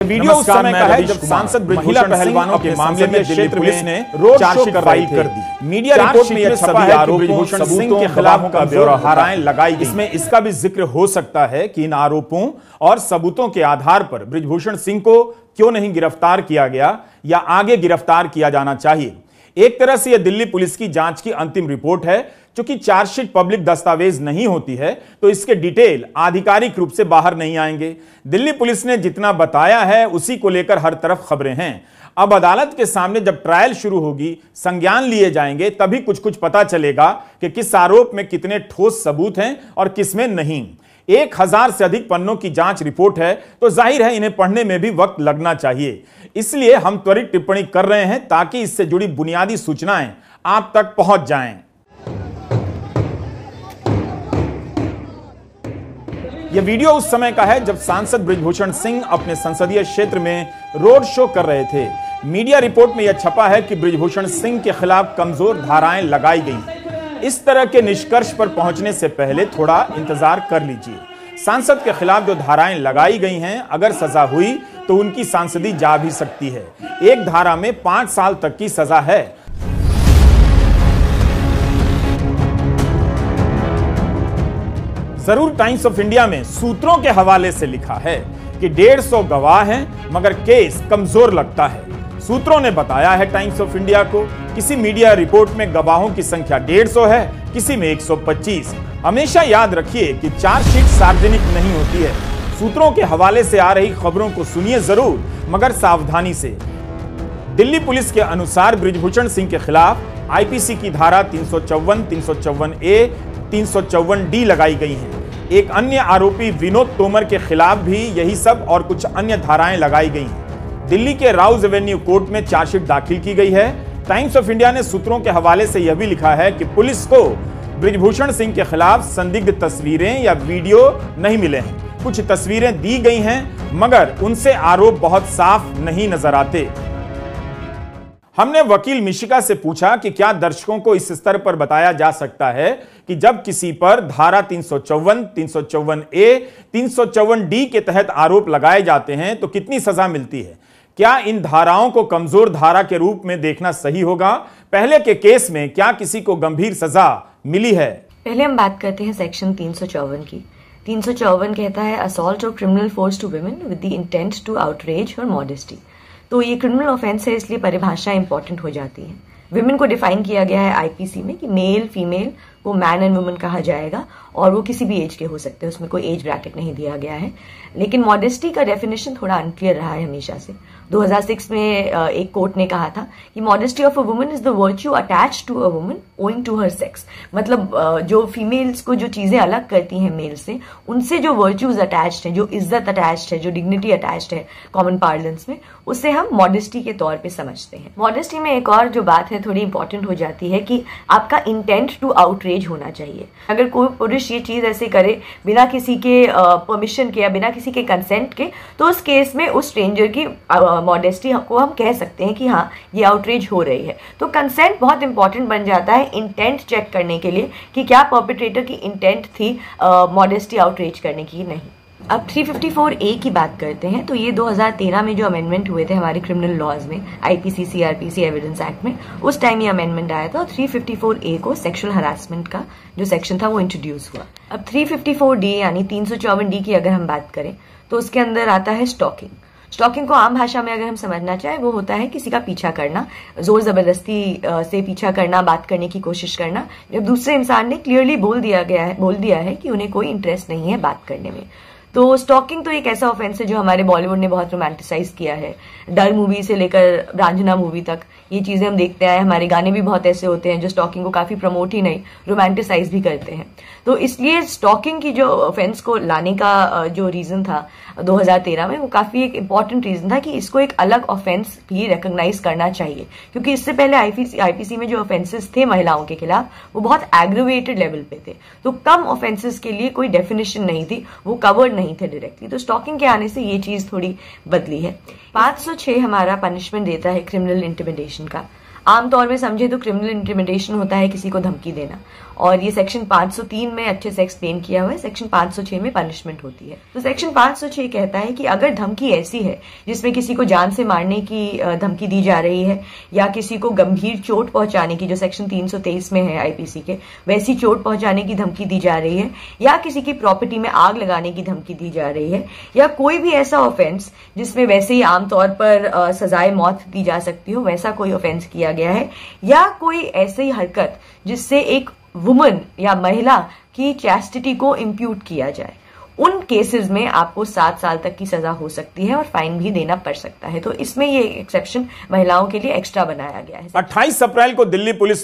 Video उस समय का है जब सांसद महिला पहलवानों के मामले में क्षेत्र पुलिस ने रोड शो फाइल कर दी। मीडिया रिपोर्ट में यह छपा है कि बृजभूषण सिंह के खिलाफ का ब्यौरा धाराएं लगाई गई। इसमें इसका भी जिक्र हो सकता है कि इन आरोपों और सबूतों के आधार पर बृजभूषण सिंह को क्यों नहीं गिरफ्तार किया गया या आगे गिरफ्तार किया जाना चाहिए। एक तरह से यह दिल्ली पुलिस की जांच की अंतिम रिपोर्ट है। चूंकि चार्जशीट पब्लिक दस्तावेज नहीं होती है तो इसके डिटेल आधिकारिक रूप से बाहर नहीं आएंगे। दिल्ली पुलिस ने जितना बताया है उसी को लेकर हर तरफ खबरें हैं। अब अदालत के सामने जब ट्रायल शुरू होगी, संज्ञान लिए जाएंगे, तभी कुछ कुछ पता चलेगा कि किस आरोप में कितने ठोस सबूत हैं और किस में नहीं। 1000 से अधिक पन्नों की जांच रिपोर्ट है तो जाहिर है इन्हें पढ़ने में भी वक्त लगना चाहिए। इसलिए हम त्वरित टिप्पणी कर रहे हैं ताकि इससे जुड़ी बुनियादी सूचनाएं आप तक पहुंच जाएं। यह वीडियो उस समय का है जब सांसद बृजभूषण सिंह अपने संसदीय क्षेत्र में रोड शो कर रहे थे। मीडिया रिपोर्ट में यह छपा है कि बृजभूषण सिंह के खिलाफ कमजोर धाराएं लगाई गई। इस तरह के निष्कर्ष पर पहुंचने से पहले थोड़ा इंतजार कर लीजिए। सांसद के खिलाफ जो धाराएं लगाई गई हैं, अगर सजा हुई तो उनकी सांसदी जा भी सकती है। एक धारा में 5 साल तक की सजा है। जरूर टाइम्स ऑफ इंडिया में सूत्रों के हवाले से लिखा है कि 150 गवाह हैं मगर केस कमजोर लगता है। सूत्रों ने बताया है टाइम्स ऑफ इंडिया को, किसी मीडिया रिपोर्ट में गवाहों की संख्या 150 है, किसी में 125। हमेशा याद रखिए कि चार्जशीट सार्वजनिक नहीं होती है। सूत्रों के हवाले से आ रही खबरों को सुनिए जरूर मगर सावधानी से। दिल्ली पुलिस के अनुसार बृजभूषण सिंह के खिलाफ आईपीसी की धारा 354, 354A, 354D लगाई गई हैं। एक अन्य आरोपी विनोद तोमर के खिलाफ भी यही सब और कुछ अन्य धाराएं लगाई गई हैं। दिल्ली के राउज एवेन्यू कोर्ट में चार्जशीट दाखिल की गई है। टाइम्स ऑफ इंडिया ने सूत्रों के हवाले से यह भी लिखा है कि पुलिस को बृजभूषण सिंह के खिलाफ संदिग्ध तस्वीरें या वीडियो नहीं मिले हैं। कुछ तस्वीरें दी गई हैं मगर उनसे आरोप बहुत साफ नहीं नजर आते। हमने वकील मिशिका से पूछा कि क्या दर्शकों को इस स्तर पर बताया जा सकता है कि जब किसी पर धारा 354, 354A, 354D के तहत आरोप लगाए जाते हैं तो कितनी सजा मिलती है। क्या इन धाराओं को कमजोर धारा के रूप में देखना सही होगा। पहले के केस में क्या किसी को गंभीर सजा मिली है। पहले हम बात करते हैं सेक्शन 354 की। 354 कहता है असॉल्ट और criminal force to women with the intent to outrage और मॉडेस्टी। तो ये क्रिमिनल ऑफेंस है, इसलिए परिभाषा इंपॉर्टेंट हो जाती है। विमेन को डिफाइन किया गया है आईपीसी में कि मेल फीमेल को मैन एंड वुमन कहा जाएगा और वो किसी भी एज के हो सकते हैं, उसमें कोई एज ब्रैकेट नहीं दिया गया है। लेकिन मॉडेस्टी का डेफिनेशन थोड़ा अनक्लियर रहा है हमेशा से। 2006 में एक कोर्ट ने कहा था कि modesty of a woman is the virtue attach to a woman owing to her sex. मतलब जो फीमेल्स को जो चीजें अलग करती हैं मेल से, उनसे जो वर्च्यूज अटैच्ड है, जो इज्जत अटैच्ड है, जो डिग्निटी अटैच्ड है कॉमन पार्लेंस में, उससे हम मॉडेस्टी के तौर पे समझते हैं। मॉडेस्टी में एक और जो बात है थोड़ी इंपॉर्टेंट हो जाती है कि आपका इंटेंट टू आउटरेज होना चाहिए। अगर कोई पुरुष ये चीज ऐसे करे बिना किसी के परमिशन के या बिना किसी के कंसेंट के, तो उस केस में उस स्ट्रेंजर की मॉडेस्टी को हम कह सकते हैं कि हाँ ये आउटरेज हो रही है। तो कंसेंट बहुत इंपॉर्टेंट बन जाता है इंटेंट चेक करने के लिए कि क्या परपेट्रेटर की इंटेंट थी मॉडेस्टी आउटरेज करने की, नहीं। अब 354A की बात करते हैं। तो ये 2013 में जो अमेंडमेंट हुए थे हमारे क्रिमिनल लॉज में, आईपीसी, सीआरपीसी, एविडेंस एक्ट में, उस टाइम ये अमेंडमेंट आया था और 354A को सेक्सुअल हरासमेंट का जो सेक्शन था वो इंट्रोड्यूस हुआ। अब 354D यानी 354D की अगर हम बात करें तो उसके अंदर आता है स्टॉकिंग। स्टॉकिंग को आम भाषा में अगर हम समझना चाहें वो होता है किसी का पीछा करना, जोर जबरदस्ती से पीछा करना, बात करने की कोशिश करना, जब दूसरे इंसान ने क्लियरली बोल दिया है कि उन्हें कोई इंटरेस्ट नहीं है बात करने में। तो स्टॉकिंग तो एक ऐसा ऑफेंस है जो हमारे बॉलीवुड ने बहुत रोमांटिसाइज किया है। डर मूवी से लेकर रांझना मूवी तक ये चीजें हम देखते आए। हमारे गाने भी बहुत ऐसे होते हैं जो स्टॉकिंग को काफी प्रमोट ही नहीं रोमांटिसाइज भी करते हैं। तो इसलिए स्टॉकिंग की जो ऑफेंस को लाने का जो रीजन था 2013 में, वो काफी एक इंपॉर्टेंट रीजन था कि इसको एक अलग ऑफेंस भी रिकॉग्नाइज करना चाहिए, क्योंकि इससे पहले आईपीसी में जो ऑफेंसेस थे महिलाओं के खिलाफ वो बहुत एग्रीवेटेड लेवल पे थे। तो कम ऑफेंसेस के लिए कोई डेफिनेशन नहीं थी, वो कवर्ड नहीं थे डायरेक्टली। तो स्टॉकिंग के आने से ये चीज थोड़ी बदली है। 506 हमारा पनिशमेंट देता है क्रिमिनल इंटिमिडेशन का। आमतौर में समझे तो क्रिमिनल इंटिमिडेशन होता है किसी को धमकी देना, और ये सेक्शन 503 में अच्छे से एक्सप्लेन किया हुआ है, सेक्शन 506 में पनिशमेंट होती है। तो सेक्शन 506 कहता है कि अगर धमकी ऐसी है जिसमें किसी को जान से मारने की धमकी दी जा रही है या किसी को गंभीर चोट पहुंचाने की, जो सेक्शन 323 में है आईपीसी के, वैसी चोट पहुंचाने की धमकी दी जा रही है, या किसी की प्रॉपर्टी में आग लगाने की धमकी दी जा रही है, या कोई भी ऐसा ऑफेंस जिसमें वैसे ही आमतौर पर सजाए मौत दी जा सकती हो, वैसा कोई ऑफेंस किया गया है, या कोई ऐसी हरकत जिससे एक वुमन या महिला की चैस्टिटी को इम्प्यूट किया जाए, उन केसेस में आपको 7 साल तक की सजा हो सकती है और फाइन भी देना पड़ सकता है। तो इसमें ये एक्सेप्शन महिलाओं के लिए एक्स्ट्रा बनाया गया है। 28 अप्रैल को दिल्ली पुलिस